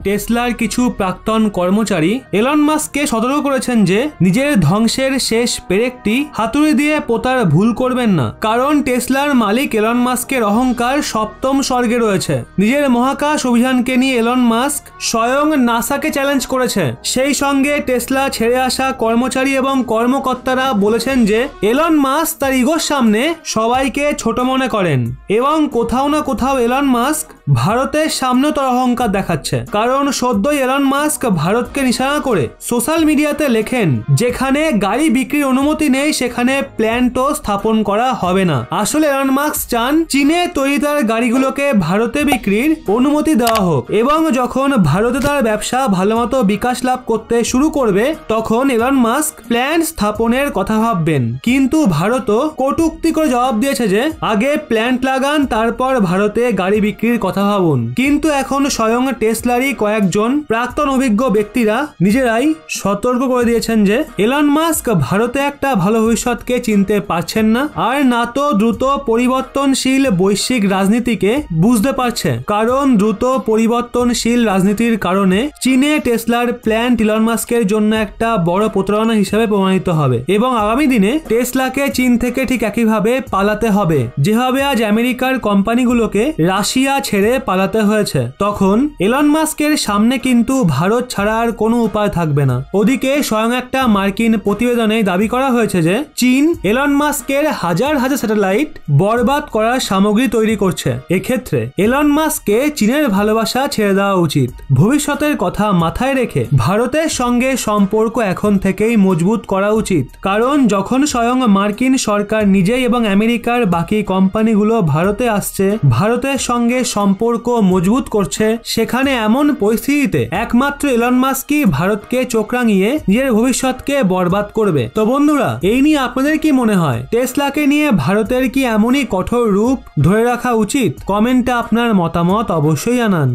টেসলার কিছু প্রাক্তন কর্মচারী এলন মাস্ককে সতর্ক করেছেন যে নিজের ধ্বংসের শেষ পেরেকটি হাতুড়ি দিয়ে পোতার ভুল করবেন না, কারণ টেসলার মালিক এলন মাস্কের অহংকার সপ্তম স্বর্গে রয়েছে। নিজের মহাকাশ অভিযানকে নিয়ে এলন মাস্ক স্বয়ং নাসাকে চ্যালেঞ্জ করেছে। সেই সঙ্গে টেসলা ছেড়ে আসা কর্মচারী এবং কর্মকর্তারা বলেছেন যে এলন মাস্ক তার ইগোর সামনে সবাইকে ছোট মনে করেন এবং কোথাও না কোথাও এলন মাস্ক ভারতের সামনেও তার অহংকার দেখাচ্ছে। কারণ সদ্যই এলন মাস্ক ভারতকে নিশানা করে সোশ্যাল মিডিয়াতে লেখেন, যেখানে গাড়ি বিক্রির অনুমতি নেই সেখানে প্ল্যান্টও স্থাপন করা হবে না। আসলে এলন মাস্ক চান চীনে তৈরি তার গাড়িগুলোকে ভারতে বিক্রির অনুমতি দেওয়া হোক এবং যখন ভারতে তার ব্যবসা ভালোমতো বিকাশ লাভ করতে শুরু করবে তখন এলন মাস্ক প্ল্যান্ট স্থাপনের কথা ভাববেন। কিন্তু ভারতও কটূক্তি করে জবাব দিয়েছে যে আগে প্ল্যান্ট লাগান, তারপর ভারতে গাড়ি বিক্রির কথা ভাবুন। কিন্তু এখন স্বয়ং টেসলারই কয়েকজন প্রাক্তন অভিজ্ঞ ব্যক্তিরা নিজেরাই সতর্ক করে দিয়েছেন যে এলন মাস্ক ভারতে একটা ভালো ভবিষ্যৎকে চিনতে পারছেন না, আর না তো দ্রুত পরিবর্তনশীল বৈশ্বিক রাজনীতিকে বুঝতে পারছে। কারণ দ্রুত পরিবর্তনশীল রাজনীতির কারণে চীনে টেসলার প্ল্যান্ট এলন মাস্কের জন্য একটা বড় প্রতারণা হিসেবে প্রমাণিত হবে এবং আগামী দিনে টেসলাকে চীন থেকে ঠিক একইভাবে পালাতে হবে যেভাবে আজ আমেরিকার কোম্পানিগুলোকে রাশিয়া ছেড়ে পালাতে হয়েছে। তখন এলন মাস্কের সামনে কিন্তু ভারত ছাড়া আর কোনো উপায় থাকবে না। ওদিকে স্বয়ং একটা মার্কিন প্রতিবেদনে দাবি করা হয়েছে যে চীন এলন মাস্কের হাজার হাজার স্যাটেলাইট বরবাদ করার সামগ্রী তৈরি করছে। এক্ষেত্রে এলন মাস্ককে চীনের ভালোবাসা ছেড়ে দেওয়া উচিত। ভবিষ্যতের কথা মাথায় রেখে ভারতের সঙ্গে সম্পর্ক এখন থেকেই মজবুত করা উচিত। কারণ যখন স্বয়ং মার্কিন সরকার নিজেই এবং আমেরিকার বাকি কোম্পানিগুলো ভারতে আসছে, ভারতের সঙ্গে সম্পর্ক মজবুত করছে, সেখানে এমন পরিস্থিতিতে একমাত্র এলন মাস্কই ভারতকে চোখ রাঙিয়ে নিজের ভবিষ্যৎকে বরবাদ করবে। তো বন্ধুরা, এই নিয়ে আপনাদের কি মনে হয়? টেসলাকে নিয়ে ভারতের কি এমনই কঠোর রূপ ধরে রাখা উচিত? কমেন্টে আপনার মতামত অবশ্যই জানান।